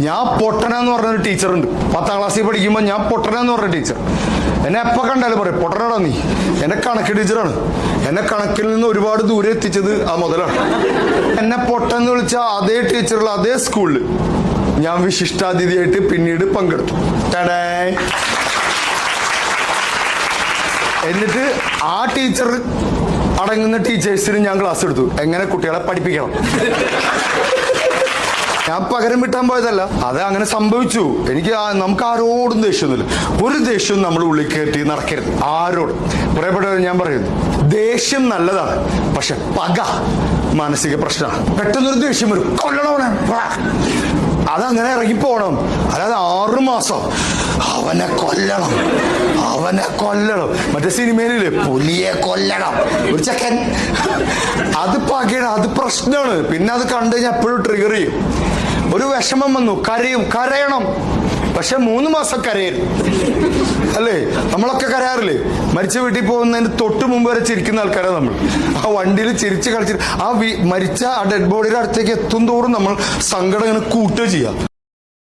ഞാൻ പൊട്ടനാന്ന് പറഞ്ഞൊരു ടീച്ചറുണ്ട്. 10ാം ക്ലാസ്സിൽ പഠിക്കുമ്പോൾ ഞാൻ പൊട്ടനാന്ന് പറഞ്ഞ ടീച്ചർ എന്നെ എപ്പോൾ കണ്ടാലും പറയും, പൊട്ടനാടാ നീ. എന്നെ കണക്ക് ടീച്ചറാണ്. എന്നെ കണക്കിൽ നിന്ന് ഒരുപാട് ദൂരെ എത്തിച്ചത് ആ മുതലാണ്. എന്നെ പൊട്ടെന്ന് വിളിച്ച അതേ ടീച്ചറുള്ള അതേ സ്കൂളിൽ ഞാൻ വിശിഷ്ടാതിഥിയായിട്ട് പിന്നീട് പങ്കെടുത്തു. എന്നിട്ട് ആ ടീച്ചർ അടങ്ങുന്ന ടീച്ചേഴ്സിന് ഞാൻ ക്ലാസ് എടുത്തു, എങ്ങനെ കുട്ടികളെ പഠിപ്പിക്കണം. ഞാൻ പകരം വിട്ടാൻ പോയതല്ല, അത് അങ്ങനെ സംഭവിച്ചു. നമുക്ക് ആരോടും ദേഷ്യമൊന്നുമില്ല. ഒരു ദേഷ്യവും നമ്മൾ ഉള്ളിൽ കയറ്റി നടക്കരുത് ആരോടും. പറയപ്പെട്ടവർ ഞാൻ പറയുന്നു, ദേഷ്യം നല്ലതാണ്, പക്ഷെ പക മാനസിക പ്രശ്നമാണ്. പെട്ടെന്നൊരു ദേഷ്യം വരും, കൊല്ലണവനെ, അതങ്ങനെ ഇറങ്ങിപ്പോണം. അല്ലാതെ 6 മാസം അവനെ കൊല്ലണം. മറ്റേ സിനിമയിലില്ലേ, പുലിയെ കൊല്ലണം ഒരു ചെക്കൻ. അത് പകയാണ്, അത് പ്രശ്നമാണ്. പിന്നെ അത് കണ്ടു കഴിഞ്ഞാൽ എപ്പോഴും ട്രിഗർ ചെയ്യും. ഒരു വിഷമം വന്നു, കരയണം, പക്ഷെ 3 മാസം കരയരുത്. അല്ലേ, നമ്മളൊക്കെ കരയാറില്ലേ? മരിച്ച വീട്ടിൽ പോകുന്നതിന് തൊട്ട് മുമ്പ് വരെ ചിരിക്കുന്ന ആൾക്കാരാണ് നമ്മൾ. ആ വണ്ടിയിൽ ചിരിച്ച് കളിച്ചിട്ട് മരിച്ച ആ ഡെഡ് ബോഡിയുടെ അടുത്തേക്ക് എത്തും തോറും നമ്മൾ സങ്കടം ഇങ്ങനെ കൂട്ടുക ചെയ്യുക.